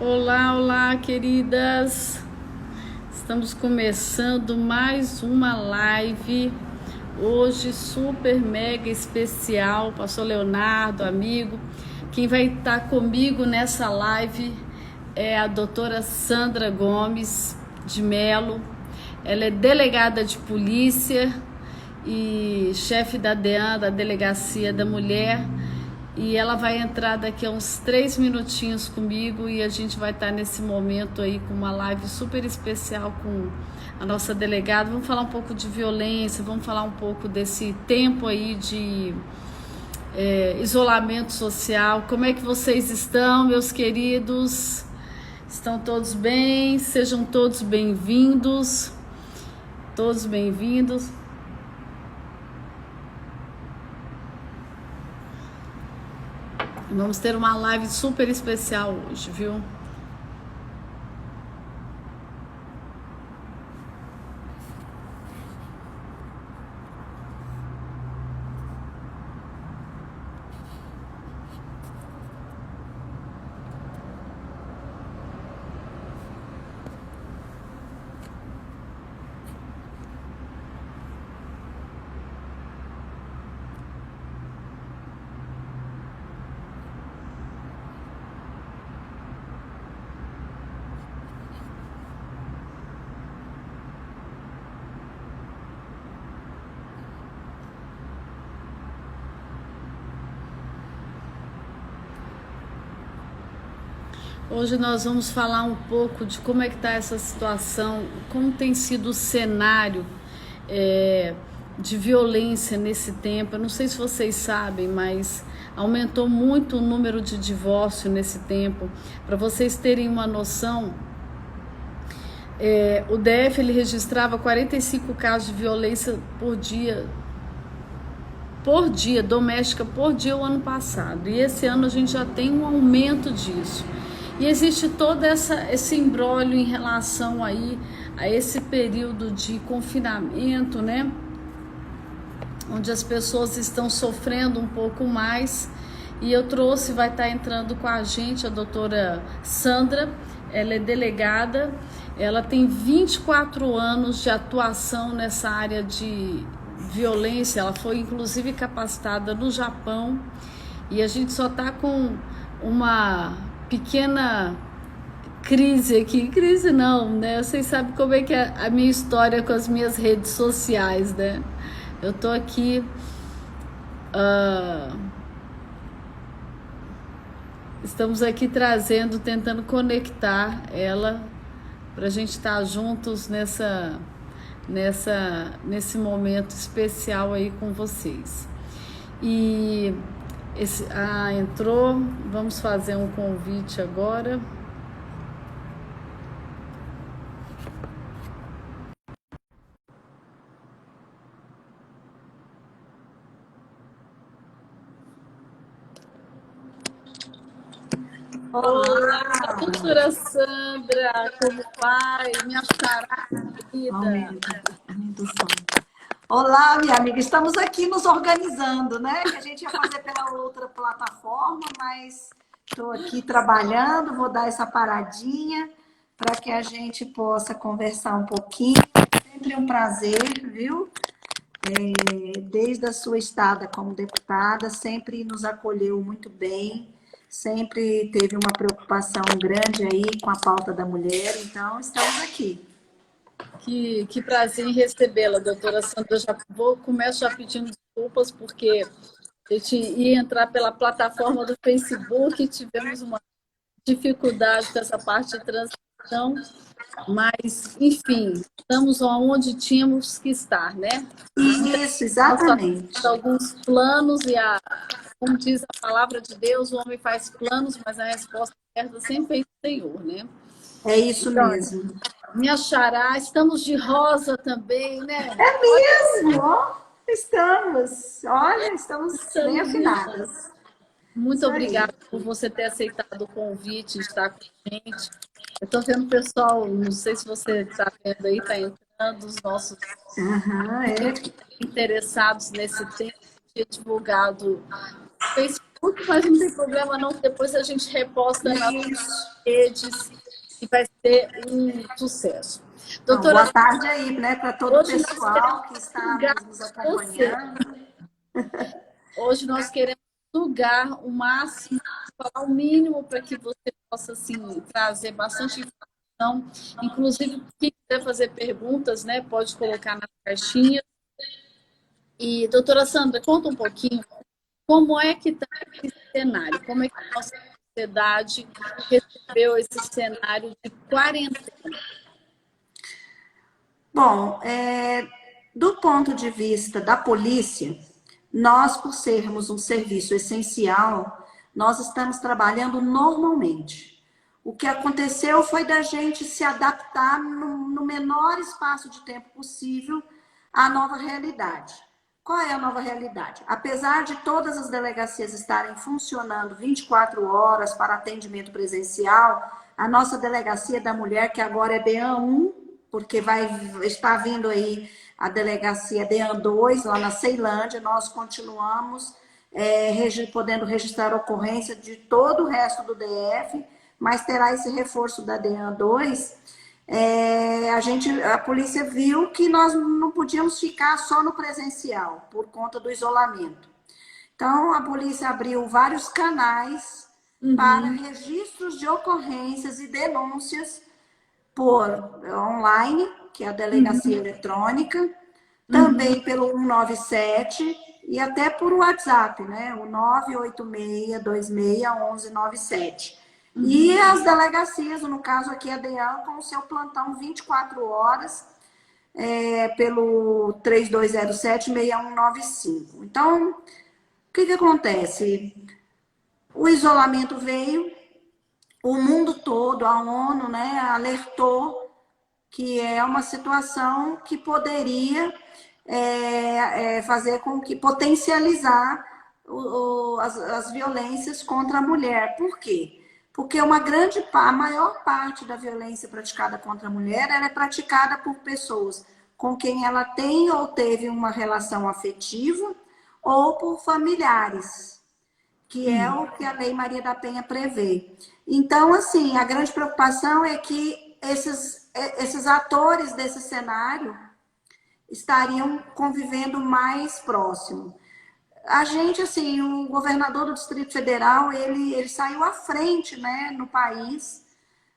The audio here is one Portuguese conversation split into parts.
Olá, olá, queridas! Estamos começando mais uma live. Hoje, super mega especial. Pastor Leonardo, amigo. Quem vai estar comigo nessa live é a doutora Sandra Gomes de Melo. Ela é delegada de polícia e chefe da DEAN, da Delegacia da Mulher. E ela vai entrar daqui a uns 3 minutinhos comigo e a gente vai estar nesse momento aí com uma live super especial com a nossa delegada. Vamos falar um pouco de violência, vamos falar um pouco desse tempo aí de isolamento social. Como é que vocês estão, meus queridos? Estão todos bem? Sejam todos bem-vindos. Todos bem-vindos. Vamos ter uma live super especial hoje, viu? Hoje nós vamos falar um pouco de como é que está essa situação, como tem sido o cenário de violência nesse tempo. Eu não sei se vocês sabem, mas aumentou muito o número de divórcio nesse tempo. Para vocês terem uma noção, o DF ele registrava 45 casos de violência por dia, doméstica por dia o ano passado. E esse ano a gente já tem um aumento disso. E existe todo esse imbróglio em relação aí a esse período de confinamento, né? Onde as pessoas estão sofrendo um pouco mais. E eu trouxe, vai estar entrando com a gente a doutora Sandra. Ela é delegada, ela tem 24 anos de atuação nessa área de violência. Ela foi inclusive capacitada no Japão. E a gente só está com uma pequena crise aqui, crise não, né? Vocês sabem como é que é a minha história com as minhas redes sociais, né? Eu tô aqui, estamos aqui trazendo, tentando conectar ela pra gente estar juntos nesse momento especial aí com vocês. E entrou, vamos fazer um convite agora. Olá, doutora Sandra, como vai? Minha xará querida. Aumenta o som. Olá, minha amiga, estamos aqui nos organizando, né? Que a gente ia fazer pela outra plataforma, mas estou aqui trabalhando, vou dar essa paradinha para que a gente possa conversar um pouquinho. Sempre um prazer, viu? Desde a sua estada como deputada, sempre nos acolheu muito bem, sempre teve uma preocupação grande aí com a pauta da mulher, então estamos aqui. Que prazer em recebê-la, doutora Sandra. Começo já pedindo desculpas, porque a gente ia entrar pela plataforma do Facebook e tivemos uma dificuldade com essa parte de transição, mas, enfim, estamos onde tínhamos que estar, né? Isso, exatamente. Alguns planos como diz a palavra de Deus, o homem faz planos, mas a resposta certa sempre vem do Senhor, né? É isso Então, mesmo. minha xará, estamos de rosa também, né? É mesmo, ó. Estamos, olha, estamos bem Estamos de rosa. afinadas. Muito Isso aí. obrigada por você ter aceitado o convite de estar com a gente. Eu estou vendo o pessoal, não sei se você está vendo aí, está entrando, os nossos Aham, é. interessados nesse tema, que é divulgado no Facebook, mas não tem problema não, depois a gente reposta nas Isso. redes e vai ser um sucesso. Então, Doutora, boa tarde aí, né, para todo o hoje nós pessoal queremos que está sugar nos você. acompanhando. Hoje nós queremos sugar o máximo, falar o mínimo para que você possa assim, trazer bastante informação. Inclusive, quem quiser fazer perguntas, né, pode colocar na caixinha. E, doutora Sandra, conta um pouquinho como é que está esse cenário, como é que a nossa sociedade recebeu esse cenário de quarentena. Bom, do ponto de vista da polícia, nós, por sermos um serviço essencial, nós estamos trabalhando normalmente. O que aconteceu foi da gente se adaptar no menor espaço de tempo possível à nova realidade. Qual é a nova realidade? Apesar de todas as delegacias estarem funcionando 24 horas para atendimento presencial, a nossa delegacia da mulher, que agora é DEAN 1, porque está vindo aí a delegacia DEAN 2, lá na Ceilândia, nós continuamos podendo registrar ocorrência de todo o resto do DF, mas terá esse reforço da DEAN 2. A polícia viu que nós não podíamos ficar só no presencial, por conta do isolamento. Então, a polícia abriu vários canais para registros de ocorrências e denúncias por online, que é a delegacia eletrônica, também pelo 197 e até por WhatsApp, né? O 986261197. E as delegacias, no caso aqui a DEAN, com o seu plantão 24 horas, pelo 3207-6195. Então, o que acontece? O isolamento veio, o mundo todo, a ONU, né, alertou que é uma situação que poderia fazer com que potencializar as violências contra a mulher. Por quê? Porque a maior parte da violência praticada contra a mulher, ela é praticada por pessoas com quem ela tem ou teve uma relação afetiva ou por familiares, que é o que a Lei Maria da Penha prevê. Então, assim, a grande preocupação é que esses atores desse cenário estariam convivendo mais próximo. A gente, assim, o governador do Distrito Federal, ele saiu à frente, né, no país,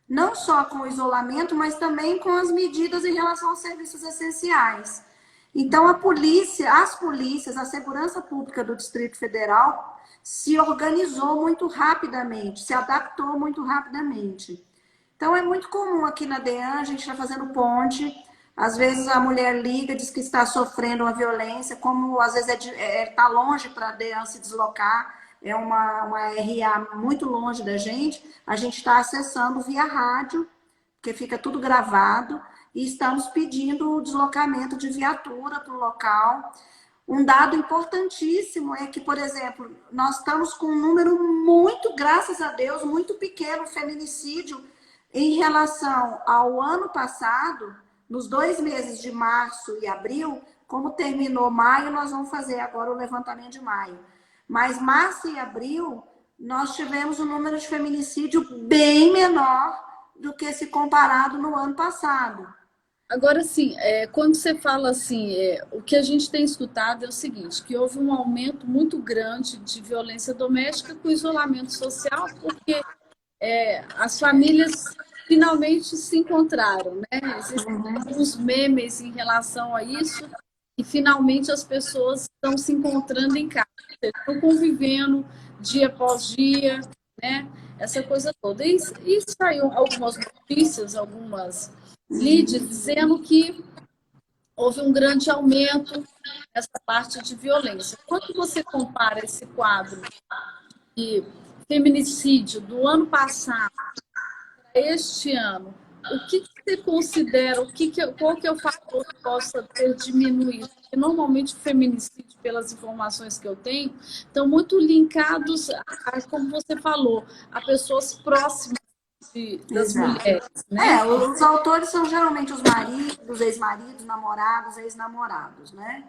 não só com o isolamento, mas também com as medidas em relação aos serviços essenciais. Então, as polícias, a segurança pública do Distrito Federal se organizou muito rapidamente, se adaptou muito rapidamente. Então, é muito comum aqui na DEAN, a gente está fazendo ponte, às vezes a mulher liga, diz que está sofrendo uma violência, como às vezes está longe para a DEAN se deslocar, é uma RA muito longe da gente, a gente está acessando via rádio, porque fica tudo gravado, e estamos pedindo o deslocamento de viatura para o local. Um dado importantíssimo é que, por exemplo, nós estamos com um número muito, graças a Deus, muito pequeno de feminicídio em relação ao ano passado, nos 2 meses de março e abril. Como terminou maio, nós vamos fazer agora o levantamento de maio. Mas março e abril, nós tivemos um número de feminicídio bem menor do que se comparado no ano passado. Agora, sim, quando você fala assim, o que a gente tem escutado é o seguinte, que houve um aumento muito grande de violência doméstica com isolamento social, porque as famílias finalmente se encontraram, né? Existem alguns memes em relação a isso, e finalmente as pessoas estão se encontrando em casa, estão convivendo dia após dia, né? Essa coisa toda. E saiu algumas notícias, algumas leads, dizendo que houve um grande aumento nessa parte de violência. Quando você compara esse quadro de feminicídio do ano passado para este ano, o que você considera, qual que é o fator que possa ter diminuído? Porque normalmente o feminicídio, pelas informações que eu tenho, estão muito linkados, como você falou, a pessoas próximas das mulheres, né? Os autores são geralmente os maridos, ex-maridos, namorados, ex-namorados, né?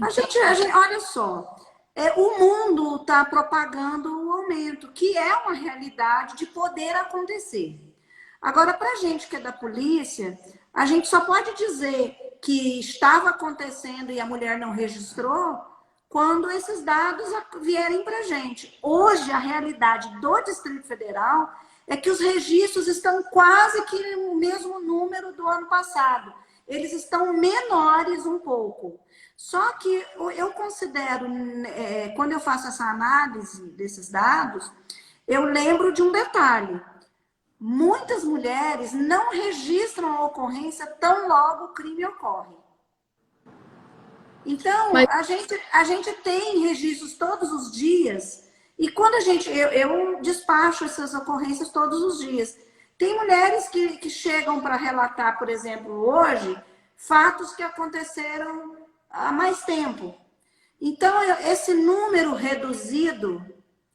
A gente, olha só, o mundo está propagando o aumento, que é uma realidade de poder acontecer. Agora, para a gente que é da polícia, a gente só pode dizer que estava acontecendo e a mulher não registrou quando esses dados vierem para a gente. Hoje, a realidade do Distrito Federal é que os registros estão quase que no mesmo número do ano passado. Eles estão menores um pouco. Só que eu considero, quando eu faço essa análise desses dados, eu lembro de um detalhe. Muitas mulheres não registram a ocorrência tão logo o crime ocorre. Então, Mas a gente tem registros todos os dias, e quando eu despacho essas ocorrências todos os dias. Tem mulheres que chegam para relatar, por exemplo, hoje, fatos que aconteceram há mais tempo. Então, esse número reduzido,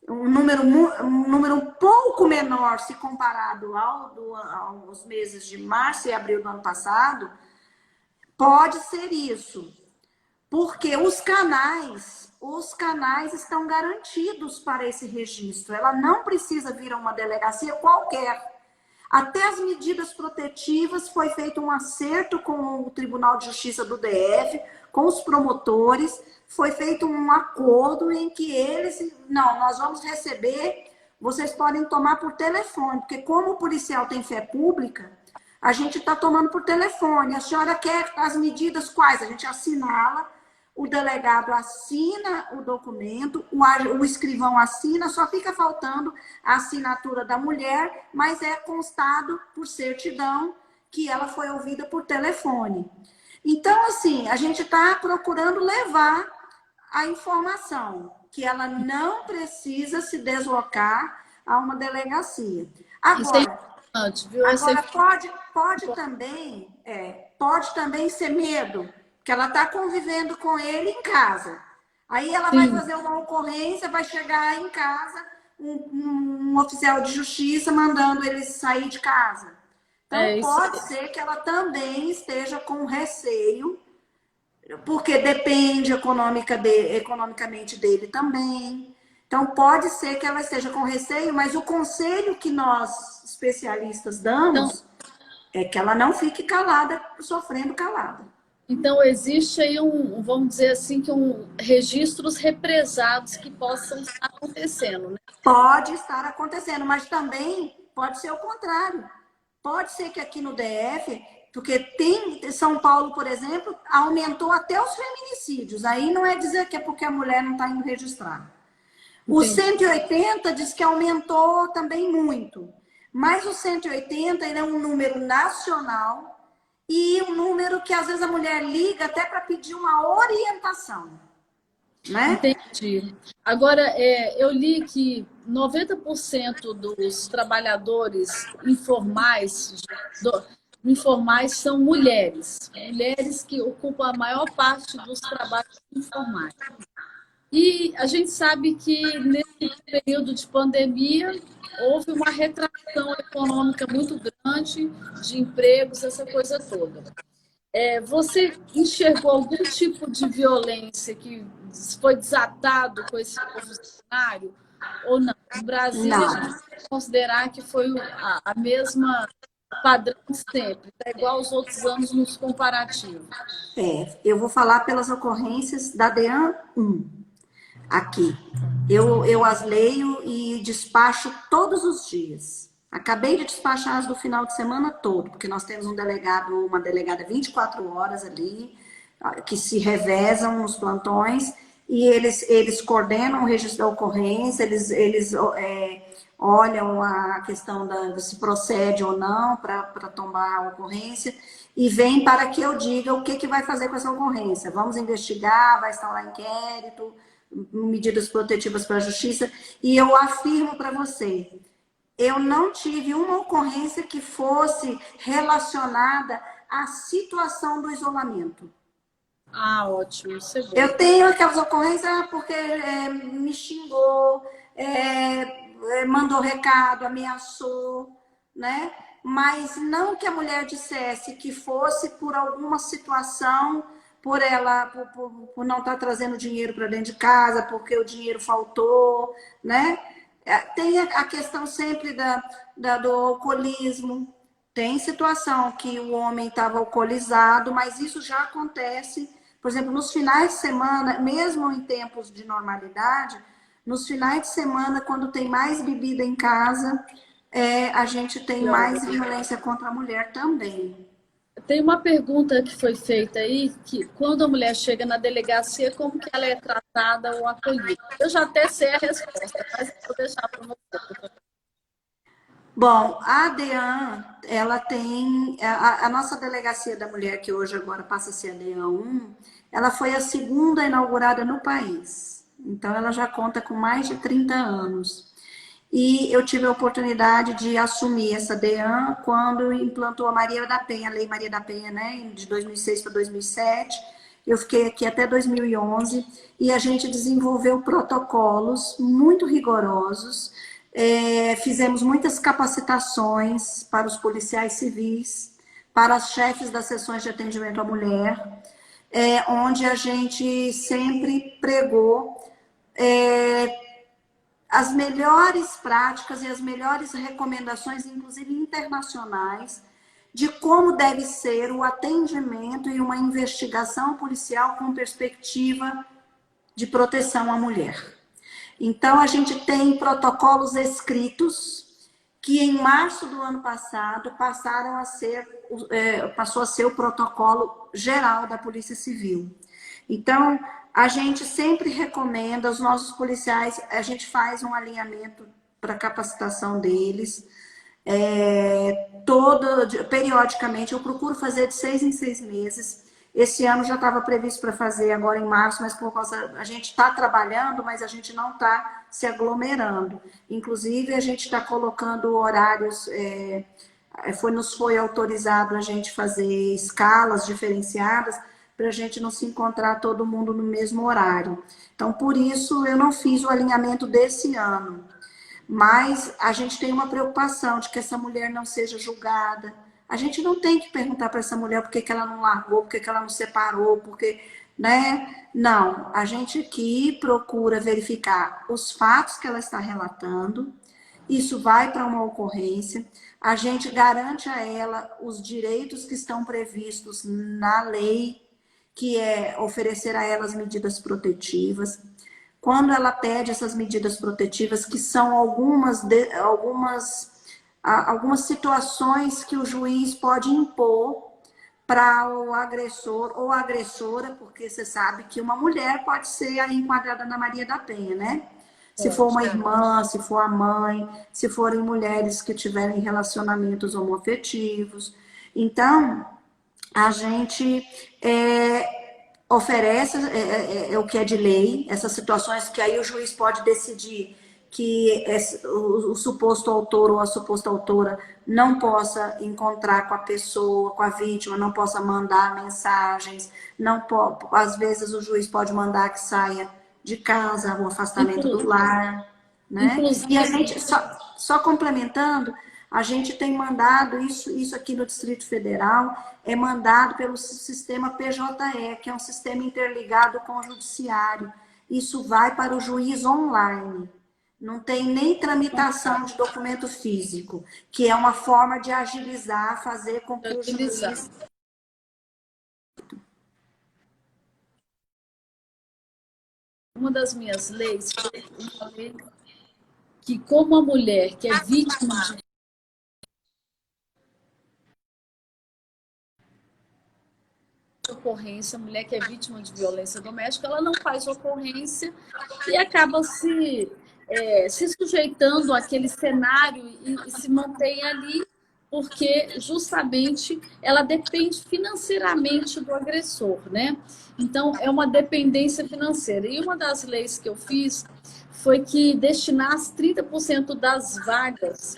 um número um pouco menor se comparado aos meses de março e abril do ano passado, pode ser isso. Porque os canais estão garantidos para esse registro. Ela não precisa vir a uma delegacia qualquer. Até as medidas protetivas foi feito um acerto com o Tribunal de Justiça do DF, com os promotores, foi feito um acordo em que eles, não, nós vamos receber, vocês podem tomar por telefone, porque como o policial tem fé pública, a gente está tomando por telefone. A senhora quer as medidas quais? A gente assinala, o delegado assina o documento, o escrivão assina, só fica faltando a assinatura da mulher, mas é constado por certidão que ela foi ouvida por telefone. Então, assim, a gente está procurando levar a informação, que ela não precisa se deslocar a uma delegacia. isso é Agora, importante, viu? Agora, pode também ser medo, que ela está convivendo com ele em casa. Aí ela vai Sim, fazer uma ocorrência, vai chegar em casa, um oficial de justiça mandando ele sair de casa. Então, isso. pode ser que ela também esteja com receio, porque depende economicamente dele também. Então, pode ser que ela esteja com receio, mas o conselho que nós, especialistas, Então, damos é que ela não fique calada, sofrendo calada. então existe aí vamos dizer assim, que registros represados que possam estar acontecendo, né? Pode estar acontecendo, mas também pode ser o contrário. Pode ser que aqui no DF, porque tem São Paulo, por exemplo, aumentou até os feminicídios. Aí não é dizer que é porque a mulher não está indo registrar. O Entendi. 180 diz que aumentou também muito. Mas o 180 ele é um número nacional e um número que às vezes a mulher liga até para pedir uma orientação, né? Entendi. Agora, eu li que 90% dos trabalhadores informais são mulheres. Mulheres que ocupam a maior parte dos trabalhos informais. E a gente sabe que nesse período de pandemia houve uma retração econômica muito grande de empregos, essa coisa toda. Você enxergou algum tipo de violência que foi desatado com esse novo cenário ou não? Em Brasília, a gente Não. pode considerar que foi a mesma padrão de sempre, é igual aos outros anos nos comparativos. Eu vou falar pelas ocorrências da DEAN 1 aqui. Eu as leio e despacho todos os dias. Acabei de despachar as do final de semana todo, porque nós temos um delegado, uma delegada 24 horas ali, que se revezam nos plantões, e eles coordenam o registro da ocorrência, eles olham a questão de se procede ou não para tomar a ocorrência, e vem para que eu diga o que vai fazer com essa ocorrência. Vamos investigar, vai instaurar inquérito, medidas protetivas para a justiça, e eu afirmo para você, eu não tive uma ocorrência que fosse relacionada à situação do isolamento. Ah, ótimo, isso é bom. Eu tenho aquelas ocorrências porque me xingou, mandou recado, ameaçou, né? Mas não que a mulher dissesse que fosse por alguma situação por ela por não estar trazendo dinheiro para dentro de casa, porque o dinheiro faltou, né? Tem a questão sempre do alcoolismo. Tem situação que o homem estava alcoolizado, mas isso já acontece, por exemplo, nos finais de semana, mesmo em tempos de normalidade, nos finais de semana, quando tem mais bebida em casa, a gente tem mais violência contra a mulher também. Tem uma pergunta que foi feita aí, que quando a mulher chega na delegacia, como que ela é tratada ou acolhida? Eu já até sei a resposta, mas eu vou deixar para você. Bom, a DEAN, ela tem a nossa delegacia da mulher, que hoje agora passa a ser a DEAN 1, ela foi a segunda inaugurada no país. Então, ela já conta com mais de 30 anos. E eu tive a oportunidade de assumir essa DEAN quando implantou a Maria da Penha, a Lei Maria da Penha, né, de 2006 para 2007. Eu fiquei aqui até 2011 e a gente desenvolveu protocolos muito rigorosos. Fizemos muitas capacitações para os policiais civis, para os chefes das seções de atendimento à mulher, onde a gente sempre pregou as melhores práticas e as melhores recomendações, inclusive internacionais, de como deve ser o atendimento e uma investigação policial com perspectiva de proteção à mulher. Então, a gente tem protocolos escritos que em março do ano passado passou a ser o protocolo geral da Polícia Civil. Então, a gente sempre recomenda, os nossos policiais, a gente faz um alinhamento para capacitação deles, periodicamente, eu procuro fazer de 6 em 6 meses. Esse ano já estava previsto para fazer agora em março, mas por causa a gente está trabalhando, mas a gente não está se aglomerando. Inclusive, a gente está colocando horários, nos foi autorizado a gente fazer escalas diferenciadas para a gente não se encontrar todo mundo no mesmo horário. Então, por isso, eu não fiz o alinhamento desse ano. Mas a gente tem uma preocupação de que essa mulher não seja julgada. A gente não tem que perguntar para essa mulher por que ela não largou, por que ela não separou, porque, né? Não, a gente aqui procura verificar os fatos que ela está relatando, isso vai para uma ocorrência, a gente garante a ela os direitos que estão previstos na lei, que é oferecer a ela as medidas protetivas. Quando ela pede essas medidas protetivas, que são algumas situações que o juiz pode impor para o agressor ou agressora, porque você sabe que uma mulher pode ser aí enquadrada na Maria da Penha, né? Se for uma irmã, se for a mãe, se forem mulheres que tiverem relacionamentos homoafetivos. Então, a gente oferece o que é de lei, essas situações que aí o juiz pode decidir que o suposto autor ou a suposta autora não possa encontrar com a pessoa, com a vítima, não possa mandar mensagens, às vezes o juiz pode mandar que saia de casa, o afastamento do lar, né? E a gente, só complementando, a gente tem mandado isso aqui no Distrito Federal, é mandado pelo sistema PJE, que é um sistema interligado com o judiciário. Isso vai para o juiz online. Não tem nem tramitação de documento físico, que é uma forma de agilizar, fazer com que o juiz... Uma das minhas leis foi uma lei que, como a mulher que é vítima de ocorrência, a mulher que é vítima de violência doméstica, ela não faz ocorrência e acaba se sujeitando àquele cenário e se mantém ali porque justamente ela depende financeiramente do agressor, né? Então, é uma dependência financeira. E uma das leis que eu fiz foi que destinasse 30% das vagas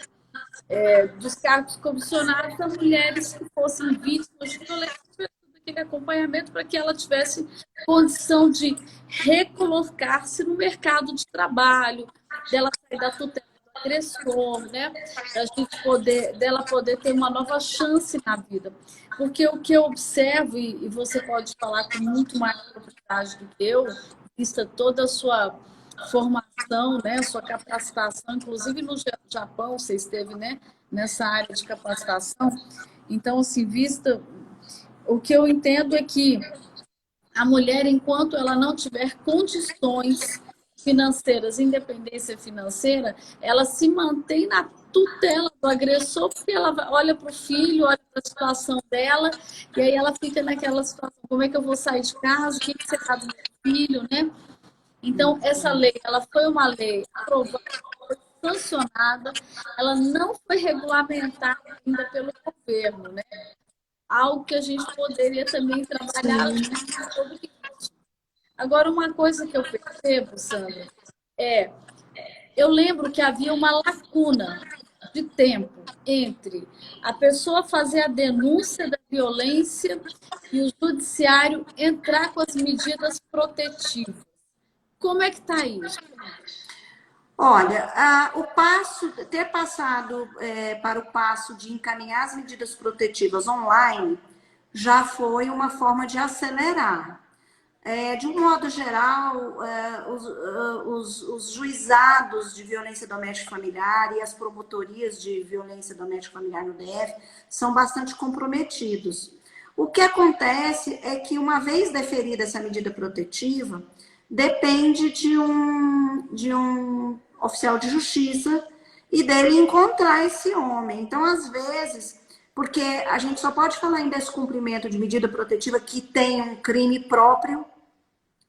dos cargos comissionados a mulheres que fossem vítimas de violência, aquele acompanhamento para que ela tivesse condição de recolocar-se no mercado de trabalho, dela sair da tutela agressor, né? Da gente poder, dela poder ter uma nova chance na vida. Porque o que eu observo, e você pode falar com muito mais propriedade do que eu, vista toda a sua formação, né, sua capacitação, inclusive no Japão você esteve, né, nessa área de capacitação. Então, assim, vista, o que eu entendo é que a mulher, enquanto ela não tiver condições financeiras, independência financeira, ela se mantém na tutela do agressor, porque ela olha para o filho, olha para a situação dela, e aí ela fica naquela situação, como é que eu vou sair de casa, o que será do meu filho, né? Então, essa lei, ela foi uma lei aprovada, sancionada, ela não foi regulamentada ainda pelo governo, né? Algo que a gente poderia também trabalhar Sim. sobre. Agora, uma coisa que eu percebo, Sandra, é, eu lembro que havia uma lacuna de tempo entre a pessoa fazer a denúncia da violência e o judiciário entrar com as medidas protetivas. Como é que está isso? Olha, o passo, ter passado para o passo de encaminhar as medidas protetivas online já foi uma forma de acelerar. De um modo geral, os juizados de violência doméstica familiar e as promotorias de violência doméstica familiar no DF são bastante comprometidos. O que acontece é que, uma vez deferida essa medida protetiva, depende de um oficial de justiça e dele encontrar esse homem. Então, às vezes, porque a gente só pode falar em descumprimento de medida protetiva que tem um crime próprio.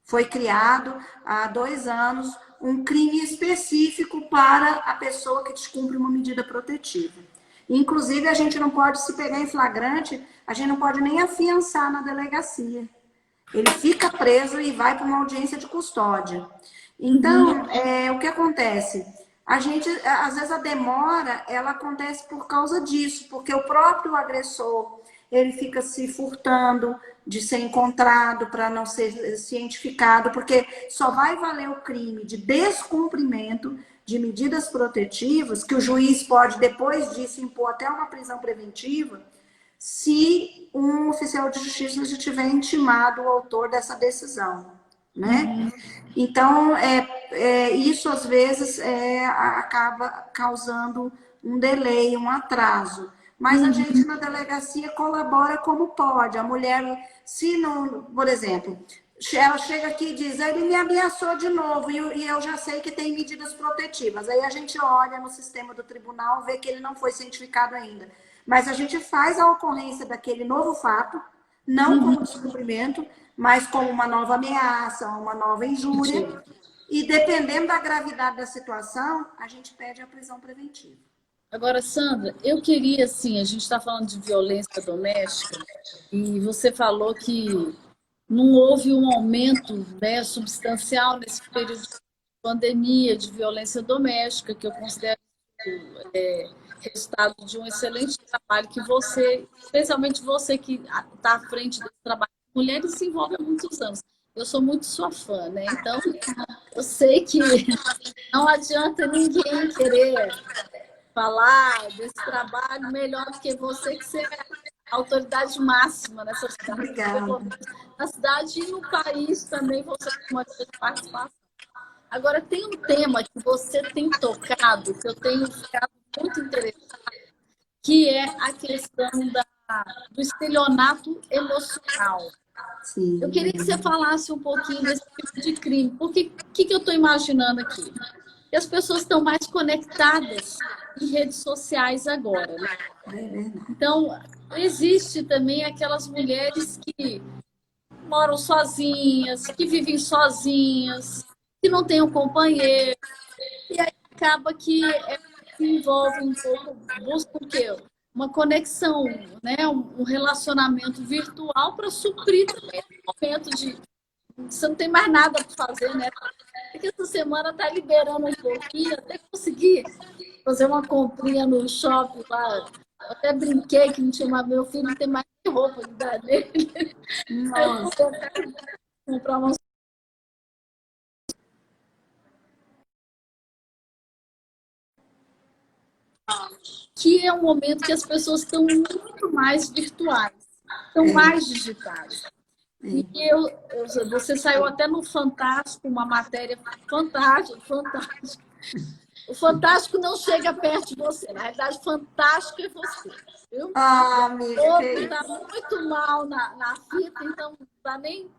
Foi criado há 2 anos um crime específico para a pessoa que descumpre uma medida protetiva. Inclusive, a gente não pode se pegar em flagrante, a gente não pode nem afiançar na delegacia. Ele fica preso e vai para uma audiência de custódia. Então, o que acontece? A gente, às vezes, a demora, ela acontece por causa disso, porque o próprio agressor, ele fica se furtando de ser encontrado para não ser cientificado, porque só vai valer o crime de descumprimento de medidas protetivas, que o juiz pode, depois disso, impor até uma prisão preventiva, se um oficial de justiça já tiver intimado o autor dessa decisão, né? Então, isso às vezes acaba causando um delay, um atraso. Mas a gente na delegacia colabora como pode. A mulher, se não, por exemplo, ela chega aqui e diz, ele me ameaçou de novo e eu já sei que tem medidas protetivas. Aí a gente olha no sistema do tribunal, vê que ele não foi cientificado ainda. Mas a gente faz a ocorrência daquele novo fato, não como descumprimento, mas como uma nova ameaça, uma nova injúria. E dependendo da gravidade da situação, a gente pede a prisão preventiva. Agora, Sandra, eu queria, assim, a gente está falando de violência doméstica e você falou que não houve um aumento, né, substancial nesse período de pandemia de violência doméstica, que eu considero resultado de um excelente trabalho que você, especialmente você que está à frente desse trabalho, mulheres se envolvem há muitos anos. Eu sou muito sua fã, né? Então, eu sei que não adianta ninguém querer falar desse trabalho melhor do que você, que você é a autoridade máxima nessa cidade. Obrigada. Na cidade e no país também você tem uma grande participação. Agora, tem um tema que você tem tocado, que eu tenho ficado muito interessada, que é a questão do estelionato emocional. Sim. Eu queria que você falasse um pouquinho desse tipo de crime. Porque o que eu estou imaginando aqui? Que as pessoas estão mais conectadas em redes sociais agora, né? Então, existe também aquelas mulheres que moram sozinhas, que vivem sozinhas, que não têm um companheiro, e aí acaba que se envolve um pouco, busca o quê? Uma conexão, né? Um relacionamento virtual para suprir também o momento de você não tem mais nada para fazer, né? Porque essa semana tá liberando um pouquinho, até conseguir fazer uma comprinha no shopping lá. Eu até brinquei que não tinha mais, meu filho não tem mais roupa de dar nele. Aí eu vou comprar uma. que é um momento que as pessoas estão muito mais virtuais, estão mais digitais. E você saiu até no Fantástico, uma matéria fantástica, fantástica. O Fantástico não chega perto de você. Na realidade, o Fantástico é você. Viu? Amiga, O outro está muito mal na fita, então não dá nem...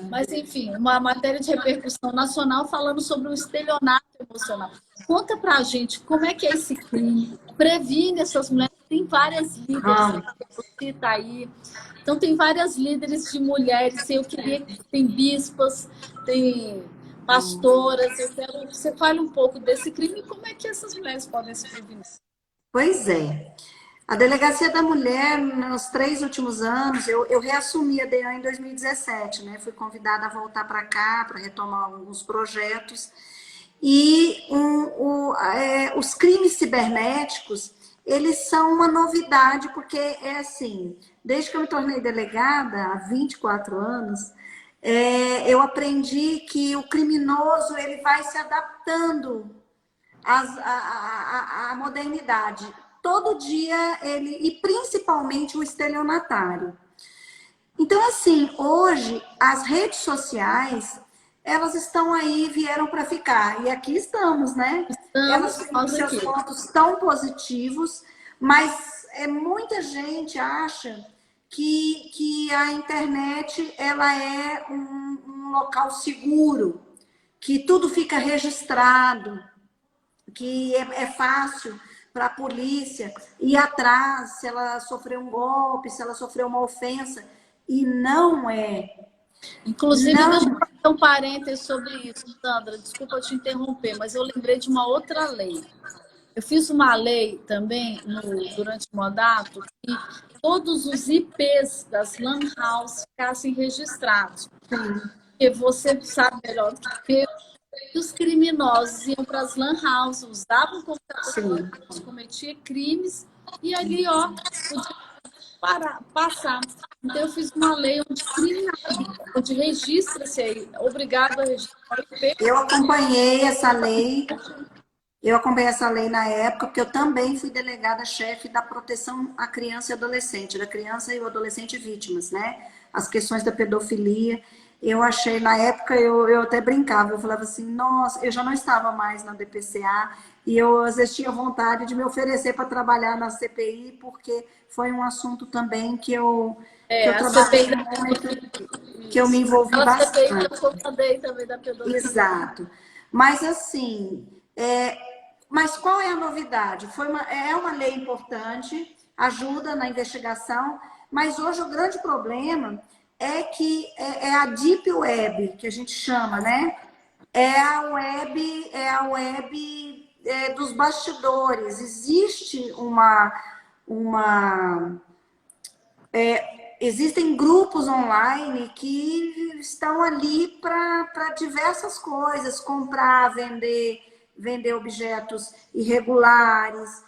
Mas, enfim, uma matéria de repercussão nacional falando sobre o estelionato emocional. Conta pra gente como é que é esse crime. Previne essas mulheres. Tem várias líderes, você tá aí. Então, tem várias líderes de mulheres. Eu queria que tem bispas, tem pastoras. Eu quero que você fale um pouco desse crime e como é que essas mulheres podem se prevenir. Pois é. A Delegacia da Mulher, nos 3 últimos anos, eu reassumi a DEAN em 2017, né? Fui convidada a voltar para cá, para retomar alguns projetos. E os crimes cibernéticos, eles são uma novidade, porque é assim, desde que eu me tornei delegada, há 24 anos, eu aprendi que o criminoso ele vai se adaptando à modernidade. Todo dia e principalmente o estelionatário. Então, assim, hoje as redes sociais, elas estão aí, vieram para ficar. E aqui estamos, né? Elas têm seus pontos tão positivos, mas muita gente acha que a internet ela é um local seguro, que tudo fica registrado, que é fácil para a polícia ir atrás se ela sofreu um golpe, se ela sofreu uma ofensa. E não é. Inclusive, deixa eu fazer um parênteses sobre isso, Sandra. Desculpa te interromper, mas eu lembrei de uma outra lei. Eu fiz uma lei também durante o mandato que todos os IPs das LAN house ficassem registrados. Porque você sabe melhor do que eu, que os criminosos iam para as LAN house, usavam computadores, cometiam crimes e ali, ó, podia passar. Então, eu fiz uma lei onde criminaliza, onde registra-se aí, obrigado a registrar o IP. Eu acompanhei essa lei. Eu acompanhei essa lei na época, porque eu também fui delegada-chefe da proteção à criança e adolescente, da criança e o adolescente vítimas, né? As questões da pedofilia. Eu achei, na época, eu até brincava, eu falava assim, nossa, eu já não estava mais na DPCA e eu, às vezes, tinha vontade de me oferecer para trabalhar na CPI, porque foi um assunto também que eu trabalhei muito, que eu me envolvi bastante. Eu também da pedofilia. Exato. Mas, assim, mas qual é a novidade? É uma lei importante, ajuda na investigação, mas hoje o grande problema é que é a Deep Web, que a gente chama, né? É a web dos bastidores. Existe existem grupos online que estão ali para diversas coisas, comprar, vender objetos irregulares,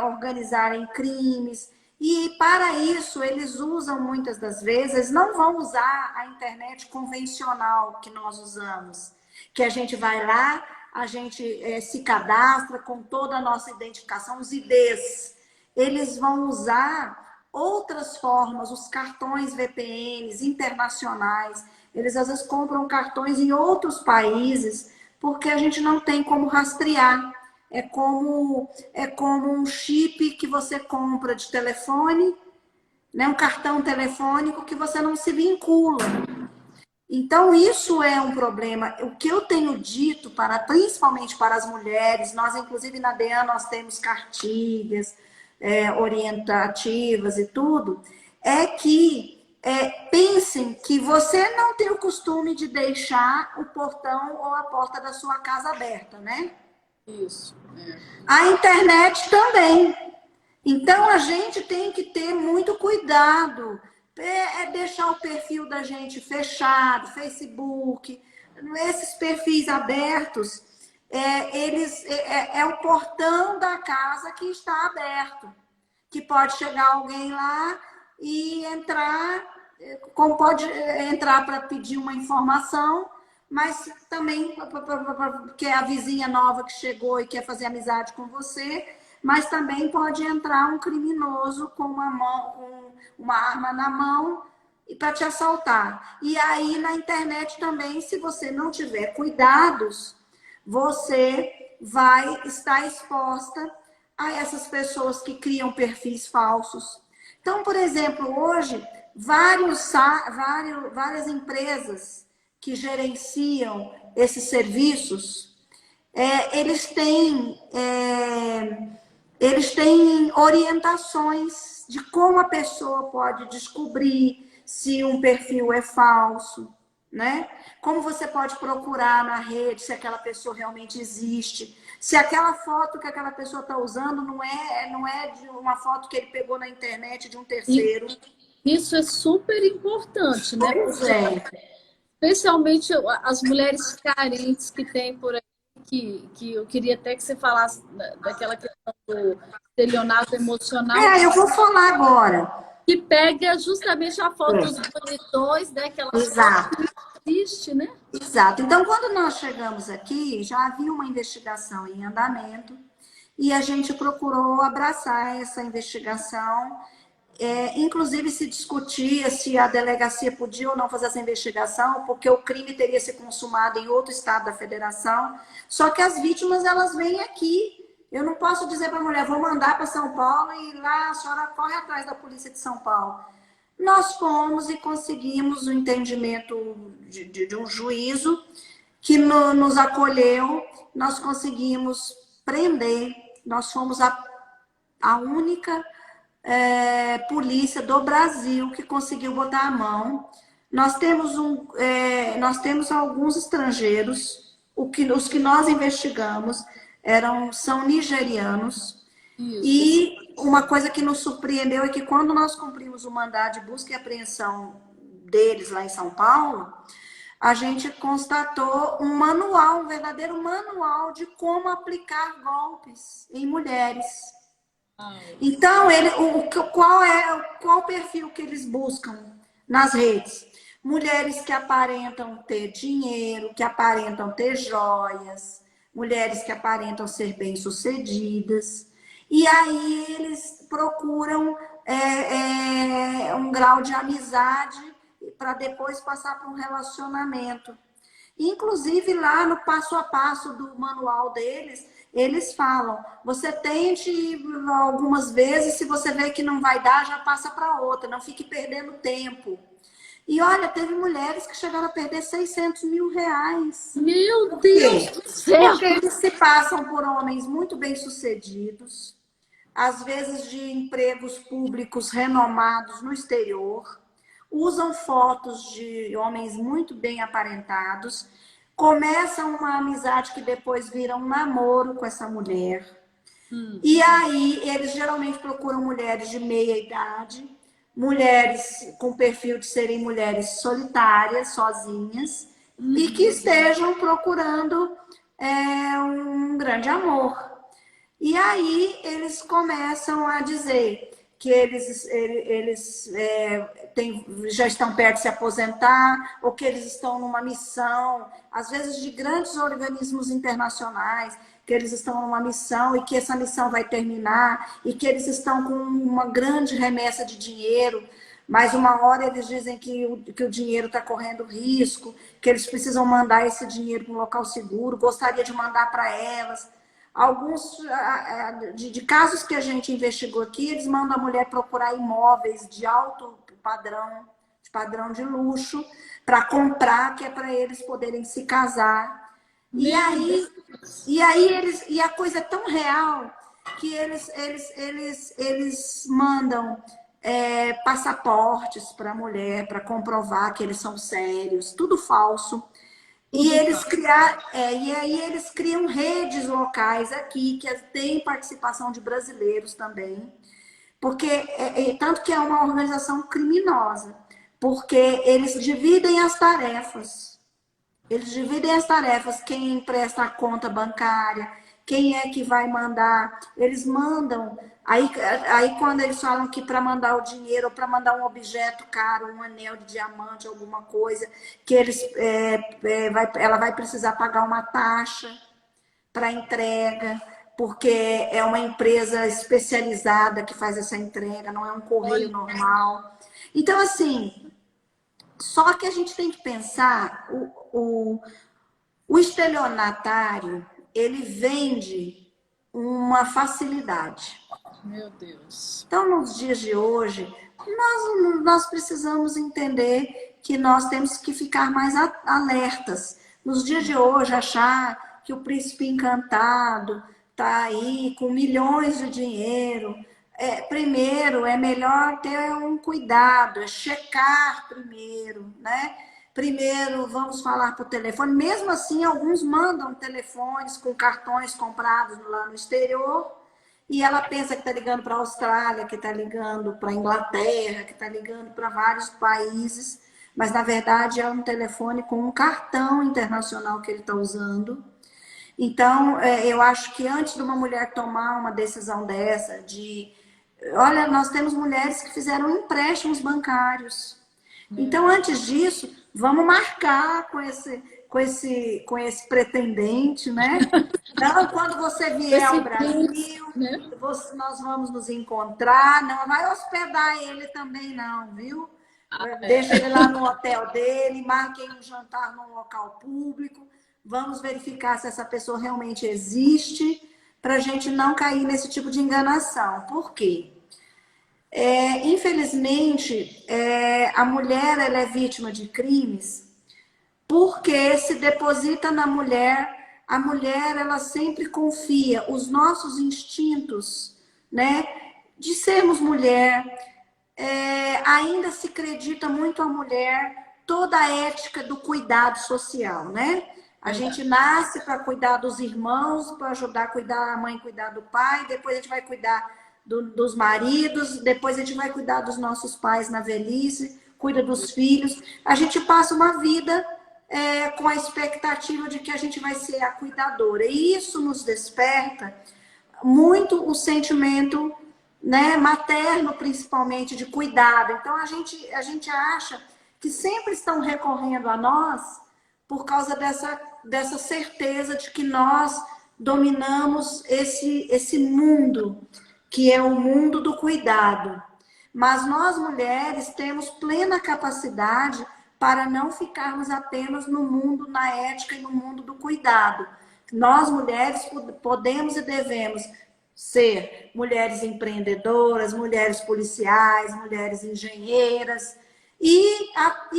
organizarem crimes. E para isso eles usam muitas das vezes, não vão usar a internet convencional que nós usamos, que a gente vai lá, a gente se cadastra com toda a nossa identificação, os IDs. Eles vão usar outras formas, os cartões VPNs internacionais. Eles às vezes compram cartões em outros países porque a gente não tem como rastrear. É como um chip que você compra de telefone, né? Um cartão telefônico que você não se vincula. Então, isso é um problema. O que eu tenho dito, principalmente para as mulheres, nós, inclusive, na DEAN, nós temos cartilhas orientativas e tudo, é que pensem que você não tem o costume de deixar o portão ou a porta da sua casa aberta, né? Isso. A internet também. Então, a gente tem que ter muito cuidado. Deixar o perfil da gente fechado, Facebook, esses perfis abertos, é o portão da casa que está aberto. Que pode chegar alguém lá e entrar, como pode entrar para pedir uma informação, mas também porque é a vizinha nova que chegou e quer fazer amizade com você, mas também pode entrar um criminoso com com uma arma na mão e para te assaltar. E aí na internet também, se você não tiver cuidados, você vai estar exposta a essas pessoas que criam perfis falsos. Então, por exemplo, hoje, várias empresas que gerenciam esses serviços, eles têm orientações de como a pessoa pode descobrir se um perfil é falso, né? Como você pode procurar na rede se aquela pessoa realmente existe, se aquela foto que aquela pessoa está usando não é de uma foto que ele pegou na internet de um E terceiro. isso é super importante, né? Pois Porque é. especialmente as mulheres carentes que tem por aí, que eu queria até que você falasse daquela questão do estelionato emocional, Eu vou falar agora. que pega justamente a foto dos bonitões, né? Aquelas fotos Exato. que não existe, né? Exato. Então, quando nós chegamos aqui, já havia uma investigação em andamento e a gente procurou abraçar essa investigação. Inclusive, se discutia se a delegacia podia ou não fazer essa investigação, porque o crime teria se consumado em outro estado da federação. Só que as vítimas, elas vêm aqui. Eu não posso dizer para a mulher, vou mandar para São Paulo e lá a senhora corre atrás da polícia de São Paulo. Nós fomos e conseguimos o entendimento de um juízo que nos acolheu, nós conseguimos prender, nós fomos a única polícia do Brasil que conseguiu botar a mão. Nós temos alguns estrangeiros, os que nós investigamos são nigerianos. Isso. E uma coisa que nos surpreendeu é que quando nós cumprimos o mandado de busca e apreensão deles lá em São Paulo, a gente constatou um verdadeiro manual de como aplicar golpes em mulheres. Então, qual o perfil que eles buscam nas redes? Mulheres que aparentam ter dinheiro, que aparentam ter joias, mulheres que aparentam ser bem-sucedidas. E aí eles procuram um grau de amizade para depois passar para um relacionamento. Inclusive, lá no passo a passo do manual deles, eles falam: você tente algumas vezes, se você vê que não vai dar, já passa para outra, não fique perdendo tempo. E olha, teve mulheres que chegaram a perder 600 mil reais. Meu Por Deus quê? do céu! Porque eles se passam por homens muito bem-sucedidos, às vezes de empregos públicos renomados no exterior, usam fotos de homens muito bem aparentados, começam uma amizade que depois vira um namoro com essa mulher. E aí eles geralmente procuram mulheres de meia idade, mulheres com perfil de serem mulheres solitárias, sozinhas, e que estejam procurando um grande amor. E aí eles começam a dizer que já estão perto de se aposentar, ou que eles estão numa missão, às vezes de grandes organismos internacionais, que eles estão numa missão e que essa missão vai terminar, e que eles estão com uma grande remessa de dinheiro, mas uma hora eles dizem que o dinheiro está correndo risco, que eles precisam mandar esse dinheiro para um local seguro, gostaria de mandar para elas. Alguns de casos que a gente investigou aqui, eles mandam a mulher procurar imóveis de alto padrão de luxo, para comprar, que é para eles poderem se casar. E a coisa é tão real que eles mandam passaportes para a mulher, para comprovar que eles são sérios, tudo falso. E aí eles criam redes locais aqui, que têm participação de brasileiros também, porque tanto que é uma organização criminosa, porque eles dividem as tarefas. Eles dividem as tarefas, quem empresta a conta bancária, quem é que vai mandar, eles mandam. Aí quando eles falam que para mandar o dinheiro, ou para mandar um objeto caro, um anel de diamante, alguma coisa, que ela vai precisar pagar uma taxa para entrega, porque é uma empresa especializada que faz essa entrega, não é um correio normal. Então, assim, só que a gente tem que pensar, o estelionatário, ele vende uma facilidade. Meu Deus. Então, nos dias de hoje, nós precisamos entender que nós temos que ficar mais alertas. Nos dias de hoje, achar que o príncipe encantado está aí com milhões de dinheiro. Primeiro, é melhor ter um cuidado, é checar primeiro, né? Primeiro, vamos falar por telefone. Mesmo assim, alguns mandam telefones com cartões comprados lá no exterior. E ela pensa que está ligando para a Austrália, que está ligando para a Inglaterra, que está ligando para vários países, mas na verdade é um telefone com um cartão internacional que ele está usando. Então, eu acho que antes de uma mulher tomar uma decisão dessa, olha, nós temos mulheres que fizeram empréstimos bancários. Então, antes disso, vamos marcar com esse pretendente, né? Não, quando você vier ao Brasil, né? nós vamos nos encontrar. Não vai hospedar ele também, não, viu? Deixa ele lá no hotel dele, marquem um jantar num local público. Vamos verificar se essa pessoa realmente existe, para a gente não cair nesse tipo de enganação. Por quê? Infelizmente, a mulher ela é vítima de crimes porque se deposita na mulher, a mulher ela sempre confia os nossos instintos, né, de sermos mulher, ainda se acredita muito a mulher toda a ética do cuidado social, né? A gente nasce para cuidar dos irmãos, para ajudar a cuidar a mãe, cuidar do pai, depois a gente vai cuidar dos maridos, depois a gente vai cuidar dos nossos pais na velhice, cuida dos filhos. A gente passa uma vida com a expectativa de que a gente vai ser a cuidadora. E isso nos desperta muito o sentimento, né, materno, principalmente, de cuidado. Então, a gente acha que sempre estão recorrendo a nós por causa dessa certeza de que nós dominamos esse mundo, que é o mundo do cuidado. Mas nós, mulheres, temos plena capacidade para não ficarmos apenas no mundo, na ética e no mundo do cuidado. Nós, mulheres, podemos e devemos ser mulheres empreendedoras, mulheres policiais, mulheres engenheiras. E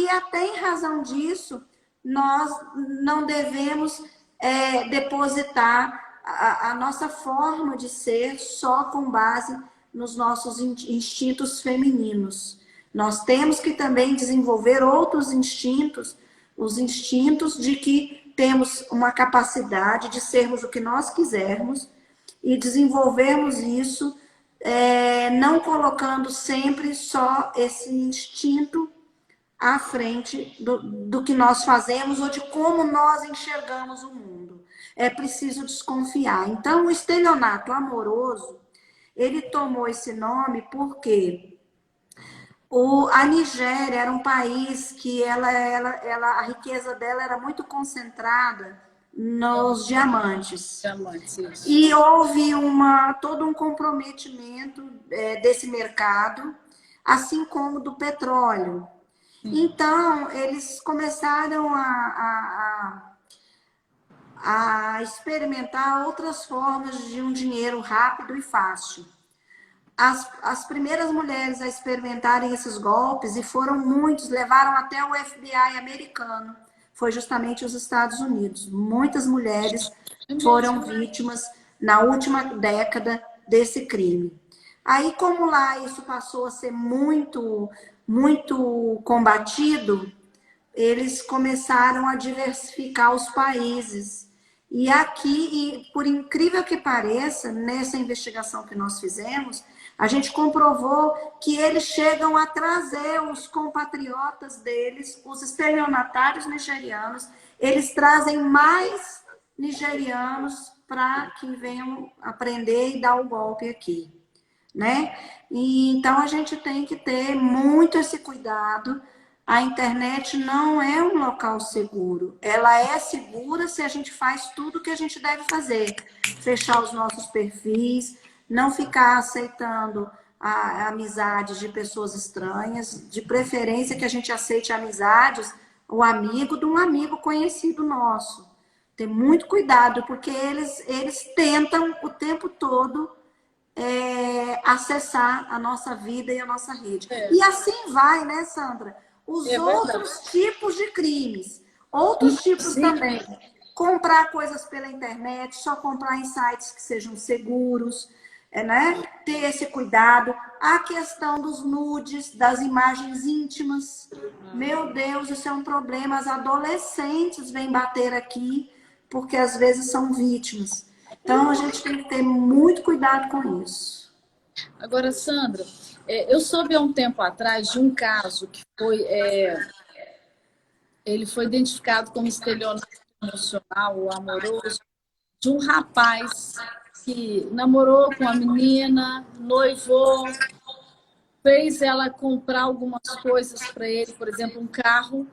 até em razão disso, nós não devemos depositar a nossa forma de ser só com base nos nossos instintos femininos. Nós temos que também desenvolver outros instintos, os instintos de que temos uma capacidade de sermos o que nós quisermos e desenvolvermos isso, não colocando sempre só esse instinto à frente do que nós fazemos ou de como nós enxergamos o mundo. É preciso desconfiar. Então, o estelionato amoroso, ele tomou esse nome porque a Nigéria era um país que a riqueza dela era muito concentrada nos diamantes. Isso. E houve todo um comprometimento desse mercado, assim como do petróleo. Então, eles começaram a experimentar outras formas de um dinheiro rápido e fácil. As primeiras mulheres a experimentarem esses golpes, e foram muitos, levaram até o FBI americano, foi justamente os Estados Unidos. Muitas mulheres foram vítimas na última década desse crime. Aí, como lá isso passou a ser muito, muito combatido, eles começaram a diversificar os países. E aqui, por incrível que pareça, nessa investigação que nós fizemos, a gente comprovou que eles chegam a trazer os compatriotas deles, os estelionatários nigerianos, eles trazem mais nigerianos para que venham aprender e dar o golpe aqui, né? E então a gente tem que ter muito esse cuidado, a internet não é um local seguro. Ela é segura se a gente faz tudo o que a gente deve fazer. Fechar os nossos perfis, não ficar aceitando amizades de pessoas estranhas, de preferência que a gente aceite amizades, o amigo de um amigo conhecido nosso. Ter muito cuidado, porque eles tentam o tempo todo acessar a nossa vida e a nossa rede. E assim vai, né, Sandra? Os outros tipos de crimes. Outros tipos também. Comprar coisas pela internet, só comprar em sites que sejam seguros, né? Ter esse cuidado. A questão dos nudes, das imagens íntimas. Meu Deus, isso é um problema. As adolescentes vêm bater aqui porque às vezes são vítimas. Então a gente tem que ter muito cuidado com isso. Agora, Sandra, eu soube há um tempo atrás de um caso que ele foi identificado como estelionato emocional ou amoroso de um rapaz que namorou com a menina, noivou, fez ela comprar algumas coisas para ele, por exemplo, um carro,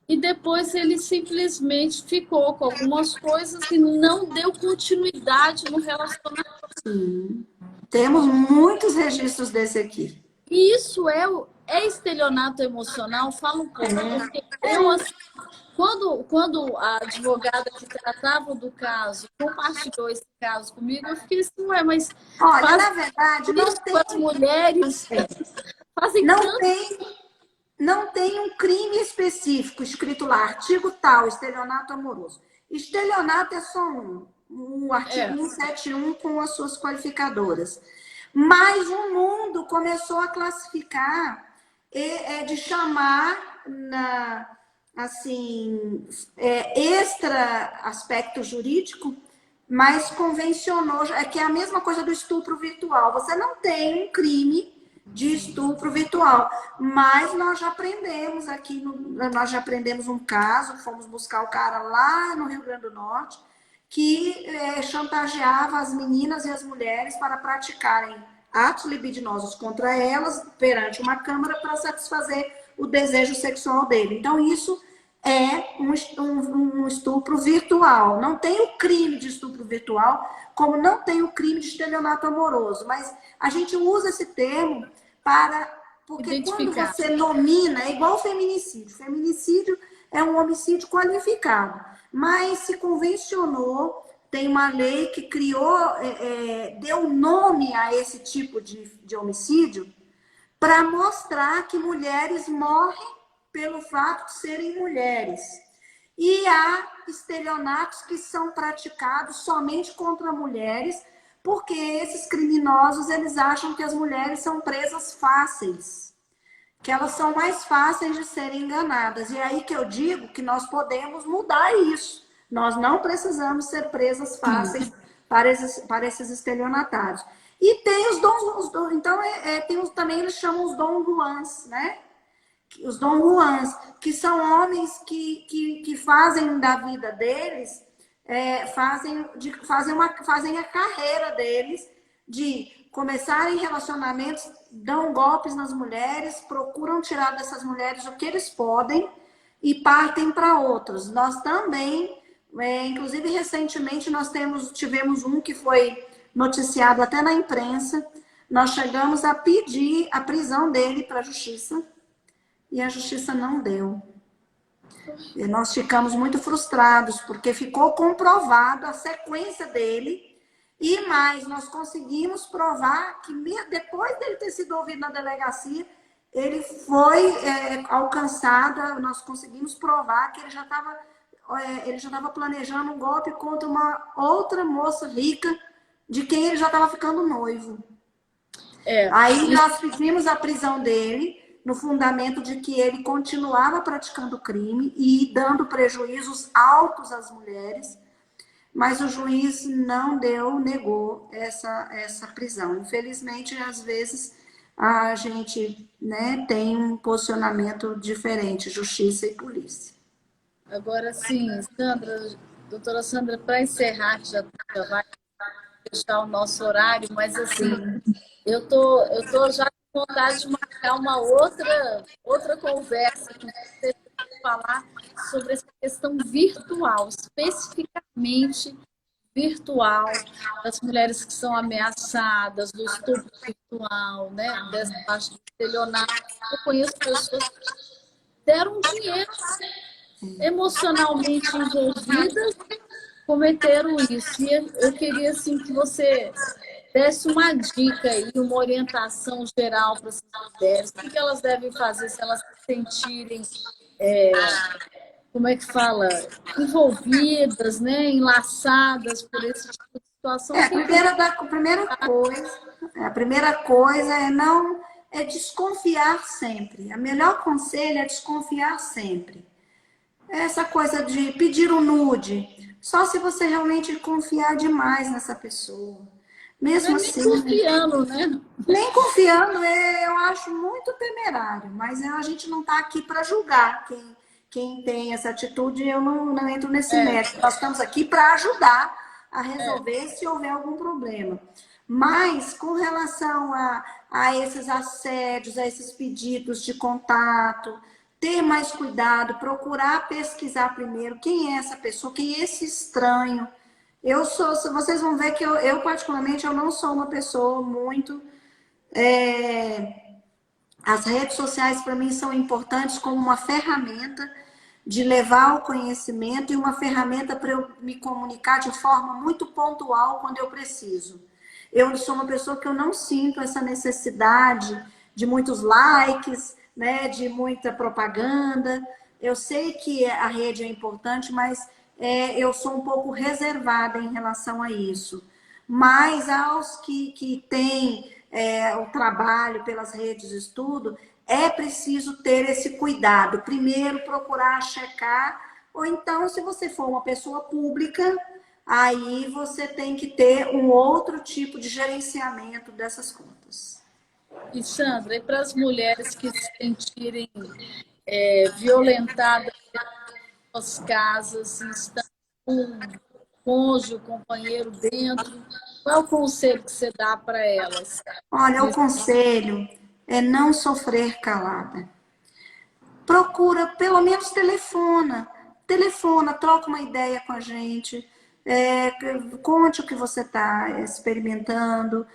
e depois ele simplesmente ficou com algumas coisas e não deu continuidade no relacionamento. Sim. Temos muitos registros desse aqui. E isso é estelionato emocional? Fala um pouco, porque eu, assim, quando a advogada que tratava do caso compartilhou esse caso comigo, eu fiquei assim, ué, mas olha, na verdade, não isso tem, com as mulheres fazem não tanto. tem, não tem um crime específico escrito lá, artigo tal, estelionato amoroso. Estelionato é só o artigo 171 com as suas qualificadoras. Mas o mundo começou a classificar, de chamar assim, extra aspecto jurídico, mas convencionou, que é a mesma coisa do estupro virtual. Você não tem um crime de estupro virtual, mas nós já aprendemos aqui, nós já aprendemos um caso, fomos buscar o cara lá no Rio Grande do Norte, que chantageava as meninas e as mulheres para praticarem atos libidinosos contra elas perante uma câmara para satisfazer o desejo sexual dele. Então, isso é um estupro virtual. Não tem o crime de estupro virtual, como não tem o crime de estelionato amoroso. Mas a gente usa esse termo porque quando você nomina, é igual feminicídio. Feminicídio é um homicídio qualificado. Mas se convencionou, tem uma lei que criou, deu nome a esse tipo de homicídio para mostrar que mulheres morrem pelo fato de serem mulheres. E há estelionatos que são praticados somente contra mulheres, porque esses criminosos, eles acham que as mulheres são presas fáceis, que elas são mais fáceis de serem enganadas. E é aí que eu digo que nós podemos mudar isso. Nós não precisamos ser presas fáceis para esses estelionatários. E tem os dons, então tem também, eles chamam os Dom Juans, né? Os Dom Juans, que são homens que fazem da vida deles, fazem a carreira deles de começarem relacionamentos, dão golpes nas mulheres, procuram tirar dessas mulheres o que eles podem e partem para outros. Nós também, inclusive recentemente, nós tivemos um que foi noticiado até na imprensa. Nós chegamos a pedir a prisão dele para a justiça e a justiça não deu. E nós ficamos muito frustrados, porque ficou comprovado a sequência dele. E mais, nós conseguimos provar que depois dele ter sido ouvido na delegacia, ele foi alcançado, nós conseguimos provar que ele já estava planejando um golpe contra uma outra moça rica, de quem ele já estava ficando noivo. Aí nós pedimos a prisão dele, no fundamento de que ele continuava praticando crime e dando prejuízos altos às mulheres, mas o juiz não negou essa prisão. Infelizmente, às vezes, a gente, né, tem um posicionamento diferente, justiça e polícia. Agora sim, Sandra, doutora Sandra, para encerrar, que já vai fechar o nosso horário, mas assim, eu tô já com vontade de marcar uma outra conversa com você para falar sobre essa questão virtual, especificamente virtual, das mulheres que são ameaçadas, do estupro virtual, né? Dessa parte do estelionato. Eu conheço pessoas que deram dinheiro emocionalmente envolvidas, cometeram isso. E eu queria assim que você desse uma dica aí, uma orientação geral para essas mulheres, o que elas devem fazer se elas se sentirem, como é que fala, envolvidas, né, enlaçadas por esse tipo de situação. A primeira coisa é não é desconfiar sempre. A melhor conselho é desconfiar sempre. Essa coisa de pedir o nude, só se você realmente confiar demais nessa pessoa. Mesmo Nem assim, confiando, né? nem confiando, eu acho muito temerário, mas a gente não está aqui para julgar quem tem essa atitude, eu não entro nesse mérito. Nós estamos aqui para ajudar a resolver se houver algum problema. Mas com relação a esses assédios, a esses pedidos de contato, ter mais cuidado, procurar pesquisar primeiro quem é essa pessoa, quem é esse estranho. Vocês vão ver que eu particularmente, eu não sou uma pessoa muito... As redes sociais para mim são importantes como uma ferramenta de levar o conhecimento e uma ferramenta para eu me comunicar de forma muito pontual quando eu preciso. Eu sou uma pessoa que eu não sinto essa necessidade de muitos likes, né, de muita propaganda. Eu sei que a rede é importante, mas eu sou um pouco reservada em relação a isso. Mas aos que têm o trabalho pelas redes de estudo, é preciso ter esse cuidado. Primeiro, procurar checar, ou então, se você for uma pessoa pública, aí você tem que ter um outro tipo de gerenciamento dessas contas. E, Sandra, e para as mulheres que se sentirem violentadas em suas casas, e estão com o cônjuge, o companheiro dentro, qual é o conselho que você dá para elas? Olha, o conselho é não sofrer calada. Procura, pelo menos telefona, troca uma ideia com a gente, conte o que você está experimentando.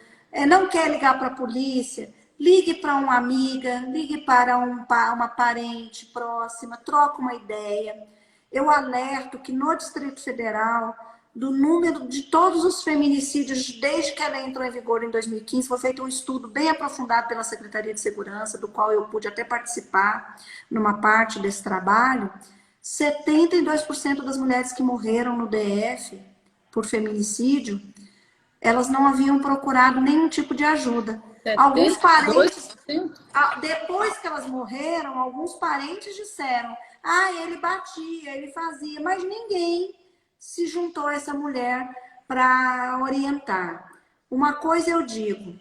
Não quer ligar para a polícia? Ligue para uma amiga, ligue para uma parente próxima, troca uma ideia. Eu alerto que no Distrito Federal, do número de todos os feminicídios desde que ela entrou em vigor em 2015, foi feito um estudo bem aprofundado pela Secretaria de Segurança, do qual eu pude até participar numa parte desse trabalho. 72% das mulheres que morreram no DF por feminicídio, elas não haviam procurado nenhum tipo de ajuda. Alguns parentes, depois que elas morreram, alguns parentes disseram: ele batia, ele fazia, mas ninguém se juntou a essa mulher para orientar. Uma coisa eu digo: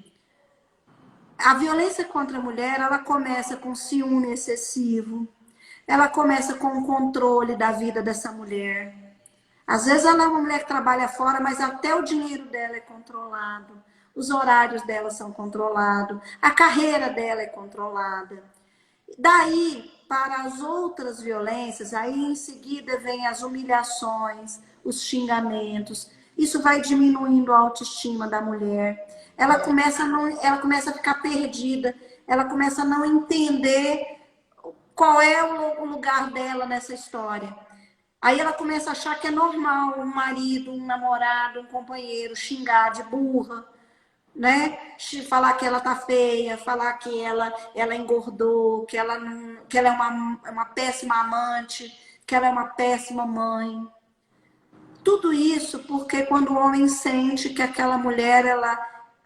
a violência contra a mulher, ela começa com ciúme excessivo, ela começa com o controle da vida dessa mulher. Às vezes ela é uma mulher que trabalha fora, mas até o dinheiro dela é controlado, os horários dela são controlados, a carreira dela é controlada. Daí, para as outras violências, aí em seguida vem as humilhações, os xingamentos. Isso vai diminuindo a autoestima da mulher. Ela começa a ficar perdida, ela começa a não entender qual é o lugar dela nessa história. Aí ela começa a achar que é normal um marido, um namorado, um companheiro xingar de burra, né? Falar que ela tá feia, falar que ela engordou, que ela é uma péssima amante, que ela é uma péssima mãe. Tudo isso porque quando o homem sente que aquela mulher,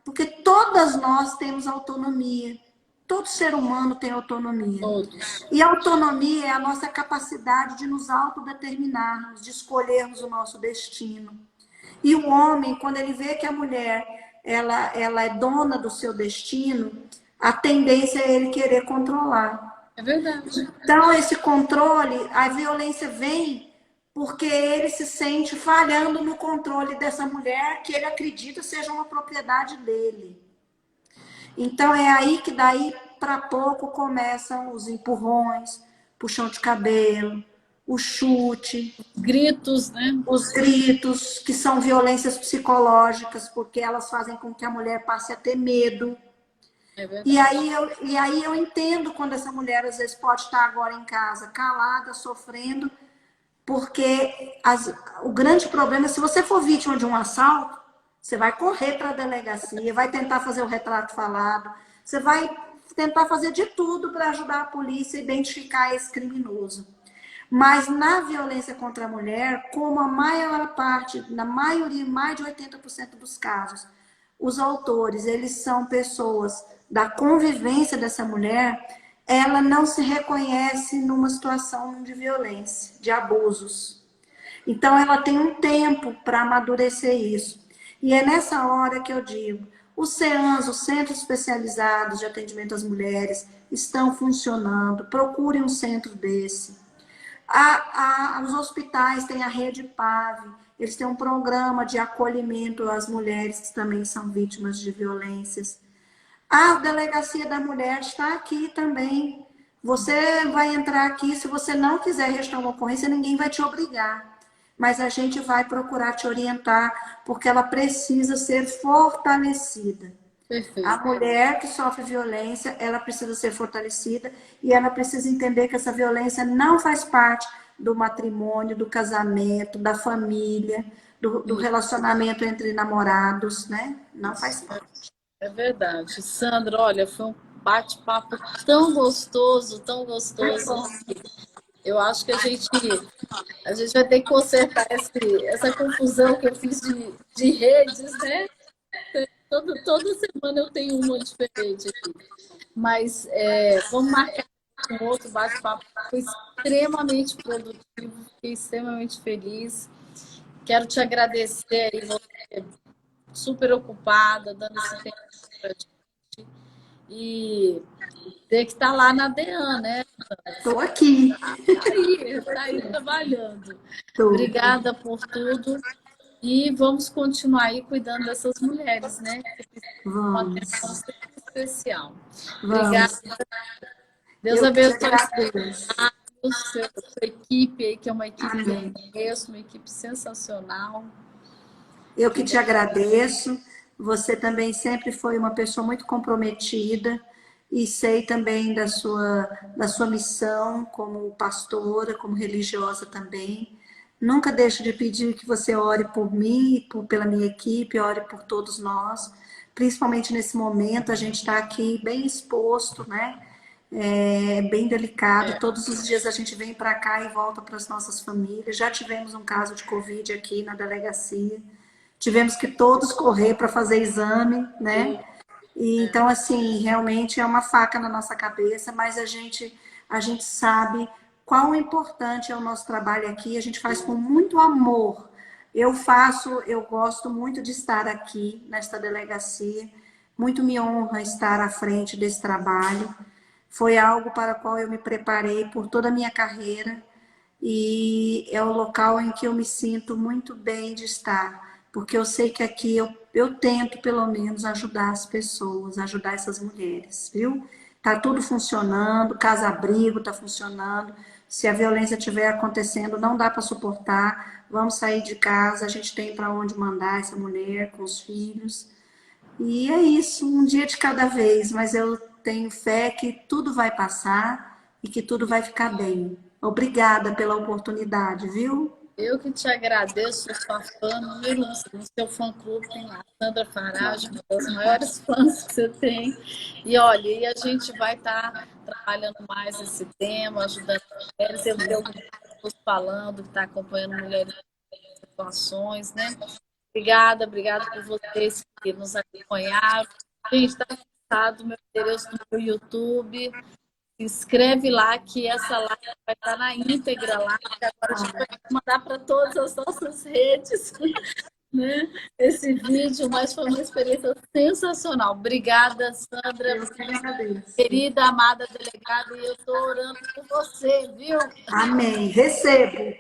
porque todas nós temos autonomia. Todo ser humano tem autonomia. Todos. E a autonomia é a nossa capacidade de nos autodeterminarmos, de escolhermos o nosso destino. E o homem, quando ele vê que a mulher ela é dona do seu destino, a tendência é ele querer controlar. É verdade. Então, esse controle, a violência vem porque ele se sente falhando no controle dessa mulher que ele acredita seja uma propriedade dele. Então, é aí que daí para pouco começam os empurrões, puxão de cabelo, o chute, Gritos, né? os gritos, que são violências psicológicas, porque elas fazem com que a mulher passe a ter medo. É E verdade. aí eu entendo quando essa mulher às vezes pode estar agora em casa, calada, sofrendo, porque o grande problema é se você for vítima de um assalto, você vai correr para a delegacia, vai tentar fazer o retrato falado, você vai tentar fazer de tudo para ajudar a polícia a identificar esse criminoso. Mas na violência contra a mulher, como a maior parte, na maioria, mais de 80% dos casos, os autores, eles são pessoas da convivência dessa mulher, ela não se reconhece numa situação de violência, de abusos. Então, ela tem um tempo para amadurecer isso. E é nessa hora que eu digo, os CEANs, os Centros Especializados de Atendimento às Mulheres, estão funcionando. Procurem um centro desse. Os hospitais têm a rede PAV, eles têm um programa de acolhimento às mulheres que também são vítimas de violências. A Delegacia da Mulher está aqui também. Você vai entrar aqui, se você não quiser registrar uma ocorrência, ninguém vai te obrigar. Mas a gente vai procurar te orientar, porque ela precisa ser fortalecida. A Perfeito. mulher que sofre violência, ela precisa ser fortalecida e ela precisa entender que essa violência não faz parte do matrimônio, do casamento, da família, do relacionamento entre namorados, né? Não faz parte. É verdade. Sandra, olha, foi um bate-papo tão gostoso, tão Foi gostoso. bom. Eu acho que a gente vai ter que consertar essa confusão que eu fiz de redes, né? Toda semana eu tenho uma diferente aqui. Mas vamos marcar um outro bate-papo. Foi extremamente produtivo, fiquei extremamente feliz. Quero te agradecer aí, você super ocupada, dando esse tempo para gente. E ter que estar lá na DEAN, né? Estou aqui. Tá aí trabalhando. Tô. Obrigada por tudo. E vamos continuar aí cuidando dessas mulheres, né? Que precisam de uma atenção Vamos. sempre especial. Obrigada. Vamos. Deus Eu que te abençoe agradeço. sua equipe aí, que é uma equipe que eu Amém. conheço, uma equipe sensacional. Eu que Que te Deus agradeço. Você também sempre foi uma pessoa muito comprometida e sei também da sua missão como pastora, como religiosa também. Nunca deixe de pedir que você ore por mim, pela minha equipe, ore por todos nós. Principalmente nesse momento, a gente está aqui bem exposto, né? É bem delicado. Todos os dias a gente vem para cá e volta para as nossas famílias. Já tivemos um caso de Covid aqui na delegacia. Tivemos que todos correr para fazer exame, né? E, então, assim, realmente é uma faca na nossa cabeça, mas a gente sabe quão importante é o nosso trabalho aqui. A gente faz com muito amor. Eu gosto muito de estar aqui nesta delegacia. Muito me honra estar à frente desse trabalho. Foi algo para o qual eu me preparei por toda a minha carreira e é o local em que eu me sinto muito bem de estar, porque eu sei que aqui eu tento pelo menos ajudar as pessoas, ajudar essas mulheres, viu? Tá tudo funcionando, casa-abrigo tá funcionando. Se a violência estiver acontecendo, não dá para suportar. Vamos sair de casa, a gente tem para onde mandar essa mulher com os filhos. E é isso, um dia de cada vez, mas eu tenho fé que tudo vai passar e que tudo vai ficar bem. Obrigada pela oportunidade, viu? Eu que te agradeço, sou sua fã número um. No seu fã-clube tem lá Sandra Farage, uma das maiores fãs que você tem. E olha, e a gente vai estar trabalhando mais esse tema, ajudando mulheres. Eu vi algumas pessoas falando que está acompanhando mulheres em situações, né? Obrigada, obrigada por vocês que nos acompanharam. Gente, está fixado meu endereço no meu YouTube. Se inscreve lá que essa live vai estar na íntegra lá, que agora a gente vai mandar para todas as nossas redes, né? Esse vídeo, mas foi uma experiência sensacional. Obrigada, Sandra, Eu que agradeço. querida, amada delegada, e eu estou orando por você, viu? Amém. Recebo.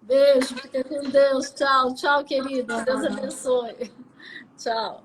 Beijo, fica com Deus. Tchau, tchau, querida. Deus abençoe. Tchau.